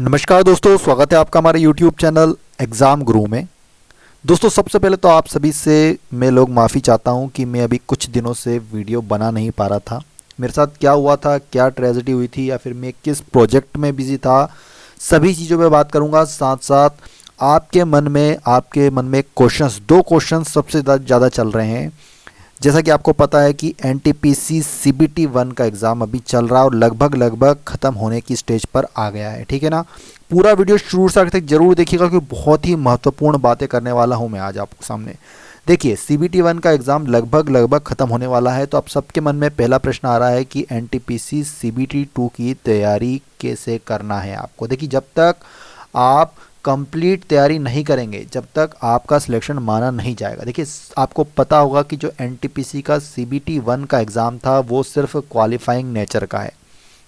नमस्कार दोस्तों, स्वागत है आपका हमारे YouTube चैनल एग्ज़ाम गुरु में। दोस्तों, सबसे पहले तो आप सभी से मैं माफ़ी चाहता हूं कि मैं अभी कुछ दिनों से वीडियो बना नहीं पा रहा था। मेरे साथ क्या हुआ था, क्या ट्रेजेडी हुई थी, या फिर मैं किस प्रोजेक्ट में बिजी था, सभी चीज़ों पे बात करूंगा। साथ साथ आपके मन में दो क्वेश्चंस सबसे ज़्यादा चल रहे हैं। जैसा कि आपको पता है कि एनटीपीसी सीबीटी 1 का एग्ज़ाम अभी चल रहा है और लगभग ख़त्म होने की स्टेज पर आ गया है। ठीक है ना। पूरा वीडियो शुरू से आखिर तक जरूर देखिएगा क्योंकि बहुत ही महत्वपूर्ण बातें करने वाला हूं मैं आज आपके सामने। देखिए, सीबीटी 1 का एग्ज़ाम लगभग ख़त्म होने वाला है, तो अब सबके मन में पहला प्रश्न आ रहा है कि एनटीपीसी सीबीटी 2 की तैयारी कैसे करना है आपको। देखिए, जब तक आप कंप्लीट तैयारी नहीं करेंगे, जब तक आपका सिलेक्शन माना नहीं जाएगा। देखिए, आपको पता होगा कि जो एनटीपीसी का सीबीटी 1 का एग्ज़ाम था वो सिर्फ क्वालिफाइंग नेचर का है,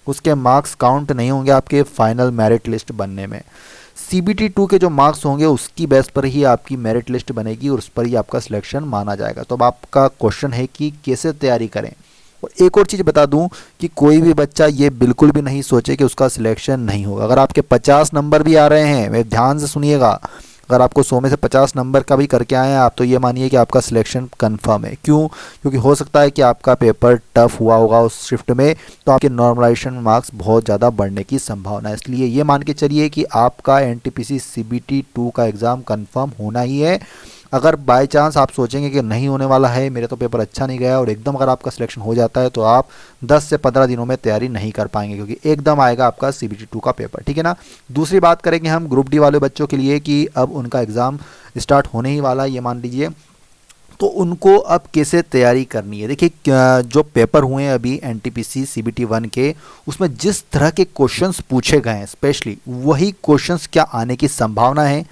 उसके मार्क्स काउंट नहीं होंगे आपके फाइनल मेरिट लिस्ट बनने में। सीबीटी 2 के जो मार्क्स होंगे उसकी बेस पर ही आपकी मेरिट लिस्ट बनेगी और उस पर ही आपका सिलेक्शन माना जाएगा। तो अब आपका क्वेश्चन है कि कैसे तैयारी करें। और एक और चीज़ बता दूं कि कोई भी बच्चा ये बिल्कुल भी नहीं सोचे कि उसका सिलेक्शन नहीं होगा। अगर आपके 50 नंबर भी आ रहे हैं, वे ध्यान से सुनिएगा, अगर आपको 100 में से 50 नंबर का भी करके आए हैं आप, तो ये मानिए कि आपका सिलेक्शन कंफर्म है। क्यों? क्योंकि हो सकता है कि आपका पेपर टफ हुआ होगा उस शिफ्ट में, तो आपके नॉर्मलाइजेशन मार्क्स बहुत ज़्यादा बढ़ने की संभावना है। इसलिए ये मान के चलिए कि आपका एनटीपीसी सीबीटी 2 का एग्ज़ाम कंफर्म होना ही है। अगर बाय चांस आप सोचेंगे कि नहीं होने वाला है, मेरा तो पेपर अच्छा नहीं गया, और एकदम अगर आपका सिलेक्शन हो जाता है, तो आप 10 से 15 दिनों में तैयारी नहीं कर पाएंगे क्योंकि एकदम आएगा आपका सीबीटी 2 का पेपर। ठीक है ना। दूसरी बात करेंगे हम ग्रुप डी वाले बच्चों के लिए कि अब उनका एग्ज़ाम स्टार्ट होने ही वाला है, ये मान लीजिए, तो उनको अब कैसे तैयारी करनी है। देखिए, जो पेपर हुए हैं अभी एनटीपीसी सीबीटी 1 के, उसमें जिस तरह के क्वेश्चंस पूछे गए हैं स्पेशली वही क्वेश्चंस क्या आने की संभावना है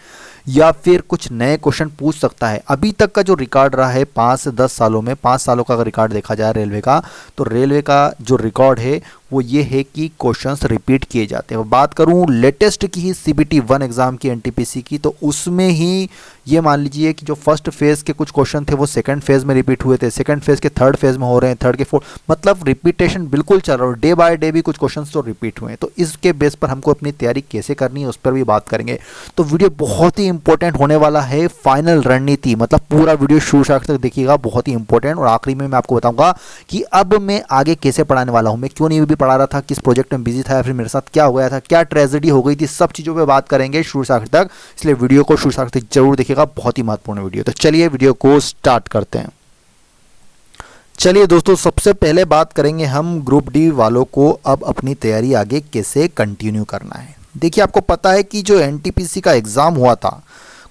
या फिर कुछ नए क्वेश्चन पूछ सकता है। अभी तक का जो रिकॉर्ड रहा है 5 से 10 सालों में, 5 सालों का अगर रिकॉर्ड देखा जाए रेलवे का, तो रेलवे का जो रिकॉर्ड है वो ये है कि क्वेश्चंस रिपीट किए जाते हैं। बात करूं लेटेस्ट की ही सीबीटी 1 एग्ज़ाम की एनटीपीसी की, तो उसमें ही ये मान लीजिए कि जो फर्स्ट फेज़ के कुछ क्वेश्चन थे वो सेकंड फेज़ में रिपीट हुए थे, सेकंड फेज़ के थर्ड फेज़ में हो रहे हैं, थर्ड के फोर्थ, मतलब रिपीटेशन बिल्कुल चल रहा है। डे बाय डे भी कुछ क्वेश्चन तो रिपीट हुए हैं। तो इसके बेस पर हमको अपनी तैयारी कैसे करनी है उस पर भी बात करेंगे। तो वीडियो बहुत ही इंपॉर्टेंट होने वाला है। फाइनल रणनीति, मतलब पूरा वीडियो शुरू से आखिर तक देखिएगा, बहुत ही इंपॉर्टेंट। और आखिरी में मैं आपको बताऊंगा कि अब मैं आगे कैसे पढ़ाने वाला हूं, मैं क्यों नहीं भी पढ़ा रहा था, किस प्रोजेक्ट में बिजी था, या फिर मेरे साथ क्या हो गया था, क्या ट्रेजेडी हो गई थी, सब चीज़ों पे बात करेंगे शुरू से आखिर तक। इसलिए वीडियो को शुरू से आखिर तक जरूर देखिएगा, बहुत ही महत्वपूर्ण वीडियो। तो चलिए वीडियो को स्टार्ट करते हैं। चलिए दोस्तों, सबसे पहले बात करेंगे हम ग्रुप डी वालों को अब अपनी तैयारी आगे कैसे कंटिन्यू करना है। देखिए, आपको पता है कि जो एनटीपीसी का एग्ज़ाम हुआ था,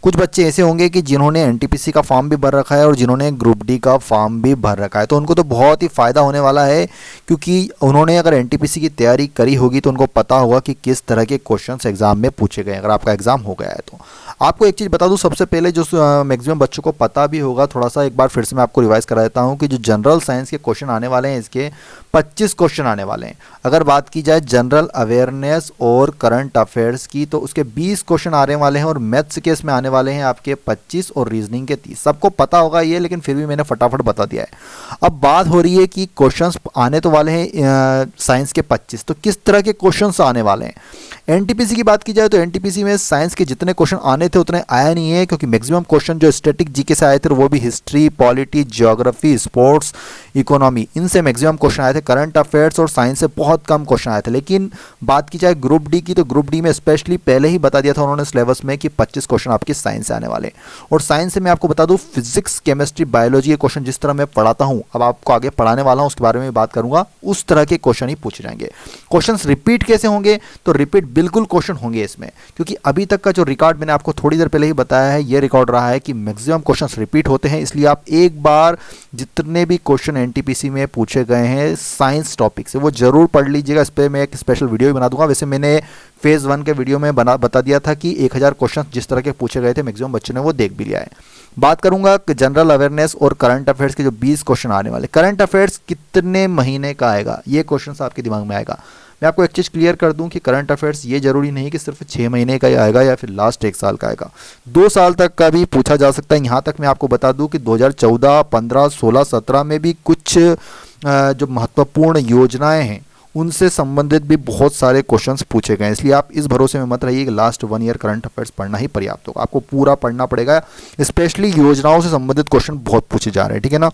कुछ बच्चे ऐसे होंगे कि जिन्होंने एनटीपीसी का फॉर्म भी भर रखा है और जिन्होंने ग्रुप डी का फॉर्म भी भर रखा है, तो उनको तो बहुत ही फ़ायदा होने वाला है क्योंकि उन्होंने अगर एनटीपीसी की तैयारी करी होगी तो उनको पता होगा कि किस तरह के क्वेश्चंस एग्जाम में पूछे गए अगर आपका एग्ज़ाम हो गया है तो। आपको एक चीज़ बता दूं, सबसे पहले जो मैक्सिमम बच्चों को पता भी होगा, थोड़ा सा एक बार फिर से मैं आपको रिवाइज करा देता हूं कि जो जनरल साइंस के क्वेश्चन आने वाले हैं, इसके 25 क्वेश्चन आने वाले हैं। अगर बात की जाए जनरल अवेयरनेस और करंट अफेयर्स की, तो उसके 20 क्वेश्चन आने वाले हैं और मैथ्स के इसमें आने वाले हैं आपके 25 और रीजनिंग के 30। सबको पता होगा ये, लेकिन फिर भी मैंने फटाफट बता दिया है। अब बात हो रही है कि क्वेश्चंस आने तो वाले हैं साइंस के 25, तो किस तरह के क्वेश्चंस आने वाले हैं। एनटीपीसी की बात की जाए तो एनटीपीसी में साइंस के जितने क्वेश्चन आने थे उतने आया नहीं है, क्योंकि मैक्सिमम क्वेश्चन जो स्टैटिक जीके से आए थे वो भी history, polity, geography, sports, economy, इनसे मैक्सिमम क्वेश्चन आए थे। करंट अफेयर्स और साइंस से बहुत कम क्वेश्चन आए थे। लेकिन बात की जाए ग्रुप डी की, तो ग्रुप डी में स्पेशली पहले ही बता दिया था उन्होंने सिलेबस में कि 25 क्वेश्चन आपके साइंस से आने वाले। और साइंस से मैं आपको बता दूं, फिजिक्स, केमिस्ट्री, बायोलॉजी के क्वेश्चन जिस तरह मैं पढ़ाता हूं, अब आपको आगे पढ़ाने वाला हूं उसके बारे में बात करूंगा, उस तरह के क्वेश्चन ही पूछे जाएंगे। क्वेश्चन रिपीट कैसे होंगे, तो रिपीट बिल्कुल क्वेश्चन होंगे इसमें, क्योंकि अभी तक का जो रिकॉर्ड मैंने आपको थोड़ी देर पहले ही बताया है, ये रिकॉर्ड रहा है कि मैक्सिमम क्वेश्चंस रिपीट होते हैं। इसलिए आप एक बार जितने भी क्वेश्चन एनटीपीसी में पूछे गए हैं साइंस टॉपिक से, वो जरूर पढ़ लीजिएगा। इस पर मैं एक स्पेशल वीडियो भी बना दूंगा। वैसे मैंने फेज़ 1 के वीडियो में बता दिया था कि 1000 क्वेश्चन जिस तरह के पूछे गए थे, मैक्सिमम बच्चों ने वो देख भी लिया है। बात करूंगा जनरल अवेयरनेस और करंट अफेयर्स के जो 20 क्वेश्चन आने वाले। करंट अफेयर्स कितने महीने का आएगा, ये क्वेश्चन आपके दिमाग में आएगा। मैं आपको एक चीज़ क्लियर कर दूं कि करंट अफेयर्स ये जरूरी नहीं कि सिर्फ 6 महीने का ही आएगा या फिर लास्ट 1 साल का आएगा, 2 साल तक का भी पूछा जा सकता है। यहाँ तक मैं आपको बता दूं कि 2014, 15, 16, 17 में भी कुछ जो महत्वपूर्ण योजनाएं हैं उनसे संबंधित भी बहुत सारे क्वेश्चंस पूछे गए हैं। इसलिए आप इस भरोसे में मत रहिए कि लास्ट 1 ईयर करंट अफेयर्स पढ़ना ही पर्याप्त होगा, आपको पूरा पढ़ना पड़ेगा। स्पेशली योजनाओं से संबंधित क्वेश्चन बहुत पूछे जा रहे हैं, ठीक है ना।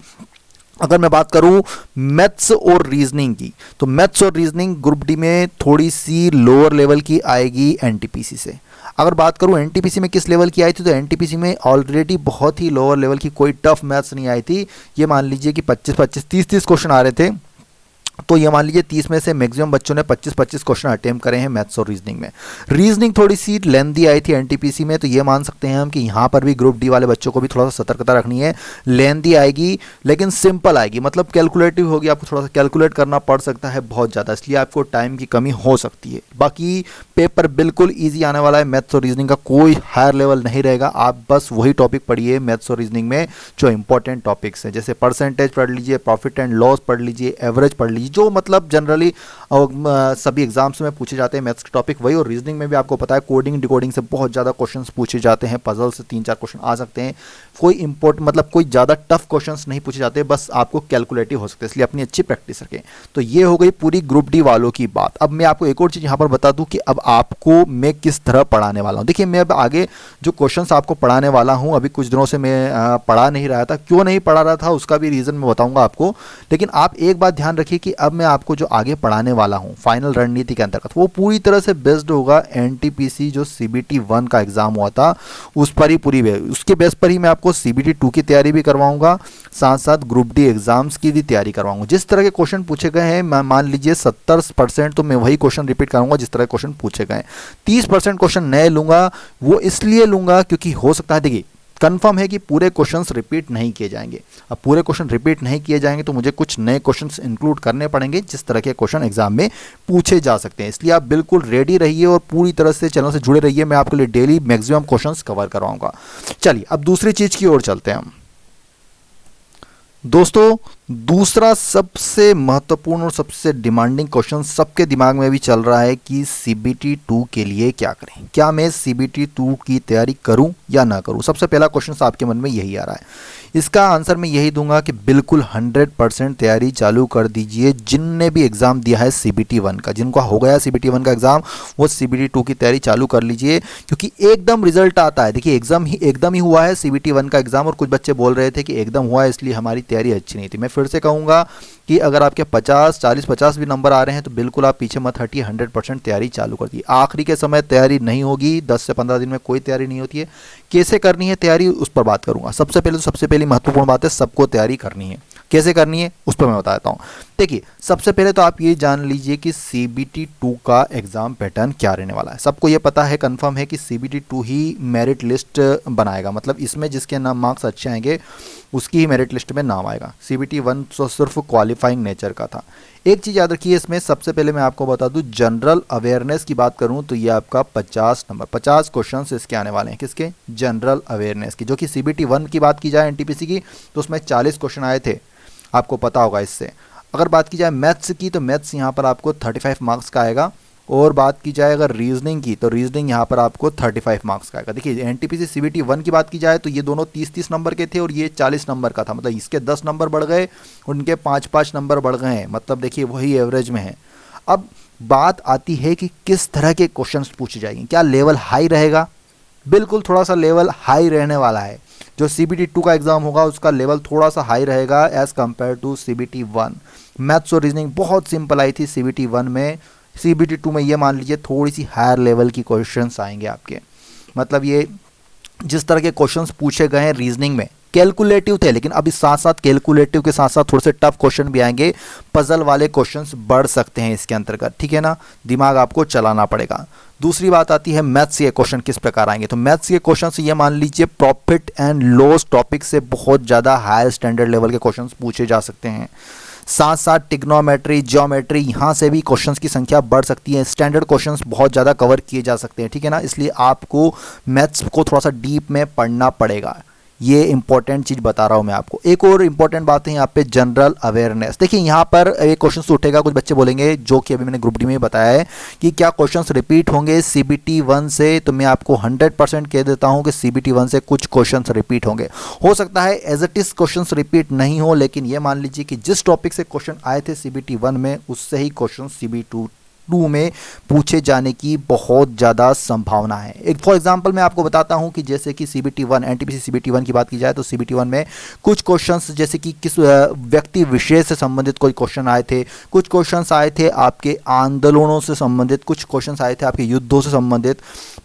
अगर मैं बात करूं मैथ्स और रीजनिंग की, तो मैथ्स और रीजनिंग ग्रुप डी में थोड़ी सी लोअर लेवल की आएगी एनटीपीसी से। अगर बात करूं एनटीपीसी में किस लेवल की आई थी, तो एनटीपीसी में ऑलरेडी बहुत ही लोअर लेवल की कोई टफ मैथ्स नहीं आई थी। ये मान लीजिए कि 25-25, 30-30 क्वेश्चन आ रहे थे, तो ये मान लीजिए 30 में से मैक्सिमम बच्चों ने 25-25 क्वेश्चन अटेम्प्ट करे हैं मैथ्स और रीजनिंग में। रीजनिंग थोड़ी सी लेंदी आई थी एनटीपीसी में, तो ये मान सकते हैं हम कि यहाँ पर भी ग्रुप डी वाले बच्चों को भी थोड़ा सा सतर्कता रखनी है। लेंदी आएगी लेकिन सिंपल आएगी, मतलब कैलकुलेटिव होगी, आपको थोड़ा सा कैलकुलेट करना पड़ सकता है बहुत ज़्यादा, इसलिए आपको टाइम की कमी हो सकती है। बाकी पेपर बिल्कुल ईजी आने वाला है, मैथ्स और रीजनिंग का कोई हायर लेवल नहीं रहेगा। आप बस वही टॉपिक पढ़िए मैथ्स और रीजनिंग में जो इंपॉर्टेंट टॉपिक्स हैं, जैसे परसेंटेज पढ़ लीजिए, प्रॉफिट एंड लॉस पढ़ लीजिए, एवरेज पढ़ लीजिए, जो मतलब जनरली सभी एग्जाम्स में पूछे जाते हैं मैथ्स के टॉपिक वही। और रीजनिंग में भी आपको पता है कोडिंग डिकोडिंग से बहुत ज़्यादा क्वेश्चंस पूछे जाते हैं, पजल से 3-4 क्वेश्चन आ सकते हैं। कोई मतलब कोई ज़्यादा टफ क्वेश्चंस नहीं पूछे जाते, बस आपको कैलकुलेटिव हो सकते हैं, इसलिए अपनी अच्छी प्रैक्टिस रखें। तो ये हो गई पूरी ग्रुप डी वालों की बात। अब मैं आपको एक और चीज़ यहाँ पर बता दूँ कि अब आपको मैं किस तरह पढ़ाने वाला हूँ। देखिए मैं अब आगे जो क्वेश्चंस आपको पढ़ाने वाला हूँ, अभी कुछ दिनों से मैं पढ़ा नहीं रहा था, क्यों नहीं पढ़ा रहा था उसका भी रीज़न मैं बताऊँगा आपको। लेकिन आप एक बात ध्यान रखिए कि अब मैं आपको जो आगे पढ़ाने वाला हूँ फाइनल रणनीति के अंतर्गत, वो पूरी तरह से बेस्ड होगा एनटीपीसी जो सीबीटी 1 का एग्जाम हुआ था उस पर ही, उसके बेस पर ही मैं आपको सीबीटी 2 की तैयारी भी करवाऊंगा, साथ साथ ग्रुप डी एग्जाम्स की भी तैयारी करवाऊंगा। जिस तरह के क्वेश्चन पूछे गए हैं, मैं मान लीजिए 70% तो मैं वही क्वेश्चन रिपीट करूंगा जिस तरह के क्वेश्चन पूछे गए। 30% क्वेश्चन नए लूंगा, वो इसलिए लूंगा क्योंकि हो सकता है, देखिए कंफर्म है कि पूरे क्वेश्चंस रिपीट नहीं किए जाएंगे। अब पूरे क्वेश्चन रिपीट नहीं किए जाएंगे तो मुझे कुछ नए क्वेश्चंस इंक्लूड करने पड़ेंगे जिस तरह के क्वेश्चन एग्जाम में पूछे जा सकते हैं। इसलिए आप बिल्कुल रेडी रहिए और पूरी तरह से चैनल से जुड़े रहिए, मैं आपके लिए डेली मैक्सिमम क्वेश्चंस कवर करवाऊंगा। चलिए अब दूसरी चीज की ओर चलते हैं हम दोस्तों। दूसरा सबसे महत्वपूर्ण और सबसे डिमांडिंग क्वेश्चन सबके दिमाग में भी चल रहा है कि सीबीटी 2 के लिए क्या करें, क्या मैं सीबीटी 2 की तैयारी करूं या ना करूं। सबसे पहला क्वेश्चन आपके मन में यही आ रहा है। इसका आंसर मैं यही दूंगा कि बिल्कुल 100% तैयारी चालू कर दीजिए। जिनने भी एग्जाम दिया है सीबीटी 1 का, जिनको हो गया सीबीटी 1 का एग्जाम, वो सीबीटी 2 की तैयारी चालू कर लीजिए, क्योंकि एकदम रिजल्ट आता है। देखिए एकदम ही हुआ है सीबीटी 1 का एग्जाम, और कुछ बच्चे बोल रहे थे कि एकदम हुआ है इसलिए हमारी तैयारी अच्छी नहीं थी। मैं फिर से कहूँगा कि अगर आपके 40 भी नंबर आ रहे हैं तो बिल्कुल आप पीछे मत हटिए, 100% तैयारी चालू कर दी। आखिरी के समय तैयारी नहीं होगी, 10 से 15 दिन में कोई तैयारी नहीं होती है। कैसे करनी है तैयारी उस पर बात करूंगा। सबसे पहली महत्वपूर्ण बात है, सबको तैयारी करनी है। कैसे करनी है उस पर मैं बताता हूँ। देखिए सबसे पहले तो आप ये जान लीजिए कि सीबीटी 2 का एग्जाम पैटर्न क्या रहने वाला है। सबको ये पता है, कंफर्म है कि सीबीटी 2 ही मेरिट लिस्ट बनाएगा, मतलब इसमें जिसके नाम मार्क्स अच्छे आएंगे उसकी ही मेरिट लिस्ट में नाम आएगा। सीबीटी 1 तो सिर्फ क्वालिफाइंग नेचर का था। एक चीज़ याद रखिए इसमें, सबसे पहले मैं आपको बता दूं, जनरल अवेयरनेस की बात करूं तो ये आपका 50 क्वेश्चंस इसके आने वाले हैं। किसके? जनरल अवेयरनेस की। जो कि सीबीटी 1 की बात की जाए एनटीपीसी की तो उसमें 40 क्वेश्चन आए थे, आपको पता होगा इससे। अगर बात की जाए मैथ्स की तो मैथ्स यहाँ पर आपको 35 मार्क्स का आएगा, और बात की जाए अगर रीजनिंग की तो रीजनिंग यहाँ पर आपको 35 मार्क्स का आएगा। देखिए एनटीपीसी सीबीटी 1 की बात की जाए तो ये दोनों 30-30 नंबर के थे और ये 40 नंबर का था, मतलब इसके 10 नंबर बढ़ गए, उनके 5-5 नंबर बढ़ गए हैं, मतलब देखिए वही एवरेज में है। अब बात आती है कि किस तरह के क्वेश्चंस पूछे जाएंगे। क्या लेवल हाई रहेगा? बिल्कुल थोड़ा सा लेवल हाई रहने वाला है। जो सीबीटी 2 का एग्जाम होगा उसका लेवल थोड़ा सा हाई रहेगा as compared to CBT 1। Maths और रीजनिंग बहुत सिंपल आई थी सीबीटी 1 में, सीबीटी 2 में ये मान लीजिए थोड़ी सी हायर लेवल की क्वेश्चंस आएंगे आपके। मतलब ये जिस तरह के क्वेश्चंस पूछे गए हैं रीजनिंग में कैलकुलेटिव थे, लेकिन अब इस साथ साथ कैलकुलेटिव के साथ साथ थोड़े से टफ क्वेश्चन भी आएंगे, पजल वाले क्वेश्चंस बढ़ सकते हैं इसके अंतर्गत, ठीक है ना। दिमाग आपको चलाना पड़ेगा। दूसरी बात आती है मैथ्स के क्वेश्चन किस प्रकार आएंगे। तो मैथ्स के क्वेश्चन ये मान लीजिए प्रॉफिट एंड लॉस टॉपिक से बहुत ज़्यादा हायर स्टैंडर्ड लेवल के क्वेश्चन पूछे जा सकते हैं। साथ साथ टिग्नोमेट्री, ज्योमेट्री, यहाँ से भी क्वेश्चंस की संख्या बढ़ सकती है। स्टैंडर्ड क्वेश्चंस बहुत ज़्यादा कवर किए जा सकते हैं, ठीक है ना। इसलिए आपको मैथ्स को थोड़ा सा डीप में पढ़ना पड़ेगा। ये इंपॉर्टेंट चीज़ बता रहा हूँ मैं आपको। एक और इंपॉर्टेंट बात है यहाँ पे जनरल अवेयरनेस। देखिए यहाँ पर एक क्वेश्चन उठेगा, कुछ बच्चे बोलेंगे जो कि अभी मैंने ग्रुप डी में बताया है कि क्या क्वेश्चंस रिपीट होंगे सीबीटी 1 से। तो मैं आपको 100% कह देता हूँ कि सीबीटी 1 से कुछ क्वेश्चंस रिपीट होंगे। हो सकता है as it is questions repeat नहीं हो, लेकिन ये मान लीजिए कि जिस टॉपिक से क्वेश्चन आए थे सीबीटी 1 में उससे ही क्वेश्चन सीबीटी 2 में पूछे जाने की बहुत ज़्यादा संभावना है। एक फॉर एग्जांपल मैं आपको बताता हूं कि जैसे कि सीबीटी 1 एनटीपीसी सीबीटी 1 की बात की जाए तो सीबीटी 1 में कुछ क्वेश्चंस जैसे कि किस व्यक्ति विशेष से संबंधित कोई क्वेश्चन आए थे, कुछ क्वेश्चंस आए थे आपके आंदोलनों से संबंधित, कुछ क्वेश्चंस आए थे आपके युद्धों से संबंधित,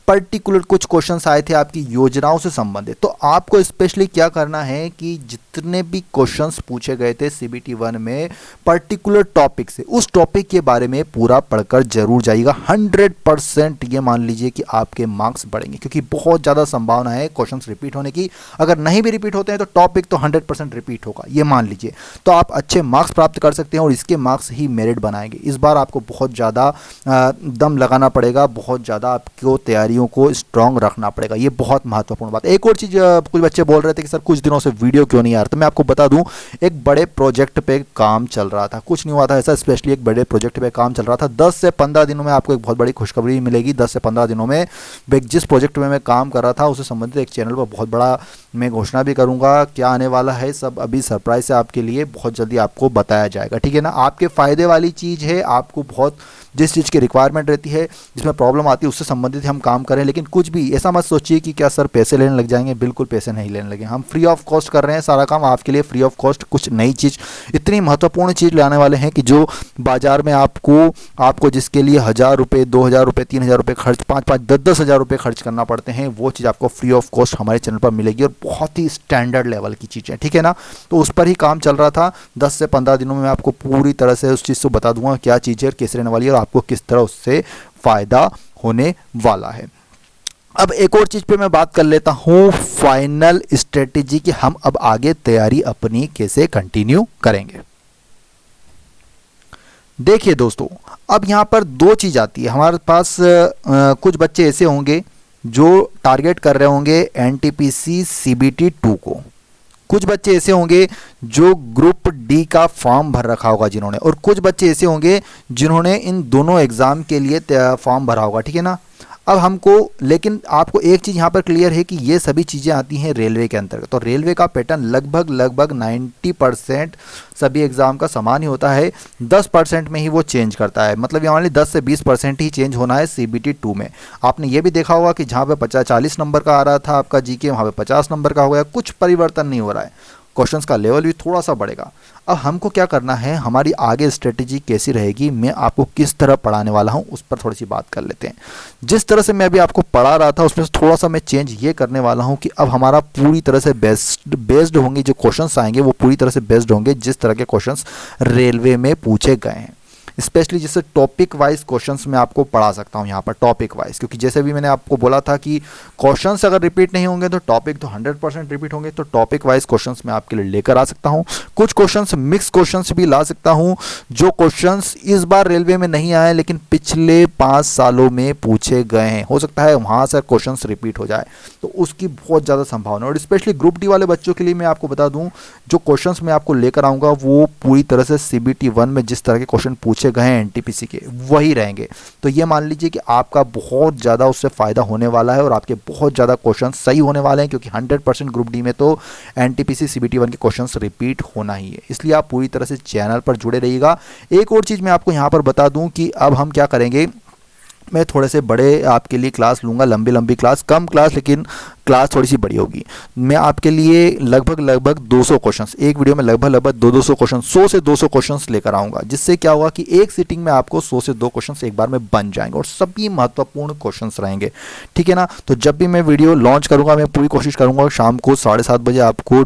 पर्टिकुलर कुछ क्वेश्चंस आए थे आपकी योजनाओं से संबंधित। तो आपको स्पेशली क्या करना है कि जितने भी क्वेश्चंस पूछे गए थे सीबीटी 1 में पर्टिकुलर टॉपिक से, उस टॉपिक के बारे में पूरा पढ़कर जरूर जाइएगा। 100% ये मान लीजिए कि आपके मार्क्स बढ़ेंगे, क्योंकि बहुत ज़्यादा संभावना है क्वेश्चंस रिपीट होने की। अगर नहीं भी रिपीट होते हैं तो टॉपिक तो 100% रिपीट होगा, ये मान लीजिए। तो आप अच्छे मार्क्स प्राप्त कर सकते हैं और इसके मार्क्स ही मेरिट बनाएंगे। इस बार आपको बहुत ज़्यादा दम लगाना पड़ेगा, बहुत ज़्यादा आपको तैयारियों को स्ट्रांग रखना पड़ेगा, ये बहुत महत्वपूर्ण बात है। एक और चीज़, कुछ बच्चे बोल रहे थे कि सर कुछ दिनों से वीडियो क्यों नहीं आ रहा, तो मैं आपको बता दूं एक बड़े प्रोजेक्ट पे काम चल रहा था, कुछ नहीं हुआ था ऐसा, स्पेशली एक बड़े प्रोजेक्ट पे काम चल रहा था। 10 से 15 दिनों में आपको एक बहुत बड़ी खुशखबरी मिलेगी। 10 से 15 दिनों में जिस प्रोजेक्ट में मैं काम कर रहा था उससे संबंधित एक चैनल पर बहुत बड़ा मैं घोषणा भी करूंगा। क्या आने वाला है सब अभी सरप्राइज है आपके लिए, बहुत जल्दी आपको बताया जाएगा, ठीक है ना। आपके फ़ायदे वाली चीज़ है, आपको बहुत जिस चीज़ की रिक्वायरमेंट रहती है, जिसमें प्रॉब्लम आती है उससे संबंधित हम काम करें। लेकिन कुछ भी ऐसा मत सोचिए कि क्या सर पैसे लेने लग जाएंगे, बिल्कुल पैसे नहीं लेने लगे। हम फ्री ऑफ कॉस्ट कर रहे हैं सारा काम आपके लिए, फ्री ऑफ कॉस्ट। कुछ नई चीज़, इतनी महत्वपूर्ण चीज़ लाने वाले हैं कि जो बाजार में आपको जिसके लिए 1000 रुपये, 2000 रुपये, 3000 रुपये खर्च, 5-5, 10-10 हज़ार रुपये खर्च करना पड़ते हैं, वो चीज़ आपको फ्री ऑफ कॉस्ट हमारे चैनल पर मिलेगी और बहुत ही स्टैंडर्ड लेवल की चीज़ है, ठीक है ना। तो उस पर ही काम चल रहा था। 10 से 15 दिनों में मैं आपको पूरी तरह से उस चीज़ को बता दूंगा क्या चीज़ है, कैसे रहने वाली है और आपको किस तरह उससे फ़ायदा होने वाला है। अब एक और चीज़ पे मैं बात कर लेता हूँ, फाइनल स्ट्रेटेजी कि हम अब आगे तैयारी अपनी कैसे कंटिन्यू करेंगे। देखिए दोस्तों, अब यहाँ पर दो चीज़ आती है हमारे पास। कुछ बच्चे ऐसे होंगे जो टारगेट कर रहे होंगे एनटीपीसी सीबीटी 2 को, कुछ बच्चे ऐसे होंगे जो ग्रुप डी का फॉर्म भर रखा होगा जिन्होंने, और कुछ बच्चे ऐसे होंगे जिन्होंने इन दोनों एग्ज़ाम के लिए फॉर्म भरा होगा, ठीक है ना। अब हमको, लेकिन आपको एक चीज़ यहाँ पर क्लियर है कि ये सभी चीज़ें आती हैं रेलवे के अंतर्गत। तो रेलवे का पैटर्न लगभग 90% सभी एग्ज़ाम का समान ही होता है, 10% में ही वो चेंज करता है। मतलब यहाँ 10 से 20% ही चेंज होना है सीबीटी 2 में। आपने ये भी देखा होगा कि जहाँ पे 40 नंबर का आ रहा था आपका जीके, वहाँ पे 50 नंबर का हो गया, कुछ परिवर्तन नहीं हो रहा है, क्वेश्चंस का लेवल भी थोड़ा सा बढ़ेगा। अब हमको क्या करना है, हमारी आगे स्ट्रेटेजी कैसी रहेगी, मैं आपको किस तरह पढ़ाने वाला हूं उस पर थोड़ी सी बात कर लेते हैं। जिस तरह से मैं अभी आपको पढ़ा रहा था उसमें थोड़ा सा मैं चेंज ये करने वाला हूं कि अब हमारा पूरी तरह से बेस्ड होंगे, जो क्वेश्चंस आएंगे वो पूरी तरह से बेस्ड होंगे जिस तरह के क्वेश्चंस रेलवे में पूछे गए हैं। स्पेशली जैसे टॉपिक वाइज क्वेश्चंस मैं आपको पढ़ा सकता हूं यहाँ पर, टॉपिक वाइज, क्योंकि जैसे भी मैंने आपको बोला था कि क्वेश्चंस अगर रिपीट नहीं होंगे तो टॉपिक तो 100% रिपीट होंगे। तो टॉपिक वाइज क्वेश्चंस मैं आपके लिए लेकर आ सकता हूं। कुछ क्वेश्चंस मिक्स क्वेश्चंस भी ला सकता हूं, जो क्वेश्चंस इस बार रेलवे में नहीं आए लेकिन पिछले 5 सालों में पूछे गए हैं, हो सकता है वहां से क्वेश्चंस रिपीट हो जाए, तो उसकी बहुत ज़्यादा संभावना। और स्पेशली ग्रुप डी वाले बच्चों के लिए मैं आपको बता दूँ, जो क्वेश्चंस मैं आपको लेकर आऊँगा वो पूरी तरह से सीबीटी 1 में जिस तरह के क्वेश्चन पूछे गए हैं एनटीपीसी के वही रहेंगे। तो ये मान लीजिए कि आपका बहुत ज़्यादा उससे फ़ायदा होने वाला है और आपके बहुत ज़्यादा क्वेश्चन सही होने वाले हैं, क्योंकि 100% ग्रुप डी में तो एनटीपीसी सीबीटी 1 के क्वेश्चंस रिपीट होना ही है। इसलिए आप पूरी तरह से चैनल पर जुड़े रहिएगा। एक और चीज़ मैं आपको यहाँ पर बता दूँ कि अब हम क्या करेंगे, मैं थोड़े से बड़े आपके लिए क्लास लूँगा, लंबी क्लास, कम क्लास लेकिन क्लास थोड़ी सी बड़ी होगी। मैं आपके लिए लगभग 200 क्वेश्चंस, एक वीडियो में लगभग 200 क्वेश्चन, 100 से 200 क्वेश्चंस लेकर आऊँगा, जिससे क्या होगा कि एक सीटिंग में आपको 100 से 2 क्वेश्चंस एक बार में बन जाएंगे और सभी महत्वपूर्ण क्वेश्चंस रहेंगे, ठीक है ना। तो जब भी मैं वीडियो लॉन्च करूँगा मैं पूरी कोशिश करूँगा शाम को 7:30 बजे आपको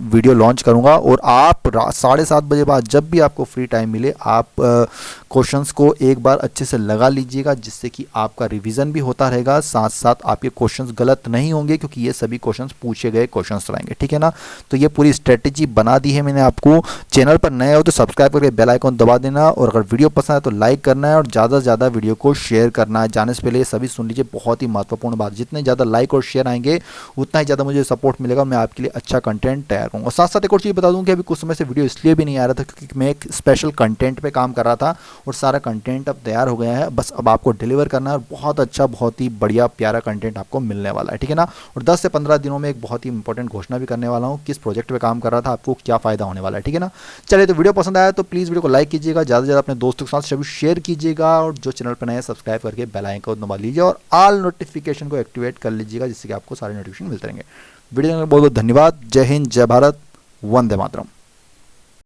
वीडियो लॉन्च करूँगा, और आप 7:30 बजे बाद जब भी आपको फ्री टाइम मिले आप क्वेश्चंस को एक बार अच्छे से लगा लीजिएगा, जिससे जिससे कि आपका रिवीजन भी होता रहेगा, साथ साथ आपके क्वेश्चंस गलत नहीं होंगे, क्योंकि ये सभी क्वेश्चंस पूछे गए क्वेश्चंस रहेंगे, ठीक है ना। तो ये पूरी स्ट्रेटेजी बना दी है मैंने आपको। चैनल पर नए हो तो सब्सक्राइब करके बेल आइकन दबा देना, और अगर वीडियो पसंद है तो लाइक करना है और ज़्यादा से ज़्यादा वीडियो को शेयर करना है। जाने से पहले ये सभी सुन लीजिए, बहुत ही महत्वपूर्ण बात, जितने ज़्यादा लाइक और शेयर आएंगे उतना ही ज़्यादा मुझे सपोर्ट मिलेगा, मैं आपके लिए अच्छा कंटेंट तैयार करूँगा। साथ साथ एक और चीज़ बता दूँ कि अभी कुछ समय से वीडियो इसलिए भी नहीं आ रहा था क्योंकि मैं एक स्पेशल कंटेंट पे काम कर रहा था, और सारा कंटेंट अब तैयार हो गया है, बस अब आपको डिलीवर करना है, और बहुत अच्छा, बहुत ही बढ़िया प्यारा कंटेंट आपको मिलने वाला है, ठीक है ना। और 10 से 15 दिनों में एक बहुत ही इंपॉर्टेंट घोषणा भी करने वाला हूँ, किस प्रोजेक्ट पे काम कर रहा था, आपको क्या फ़ायदा होने वाला है, ठीक है ना। चलिए, तो वीडियो पसंद आया तो प्लीज़ वीडियो को लाइक कीजिएगा, ज़्यादा से ज़्यादा अपने दोस्तों के साथ सभी शेयर कीजिएगा, और जो चैनल पर नए सब्सक्राइब करके बेल आइकन को दबा लीजिए और ऑल नोटिफिकेशन को एक्टिवेट कर लीजिएगा, जिससे कि आपको सारे नोटिफिकेशन मिलते रहेंगे। वीडियो देखने के लिए बहुत बहुत धन्यवाद। जय हिंद, जय भारत, वंदे मातरम।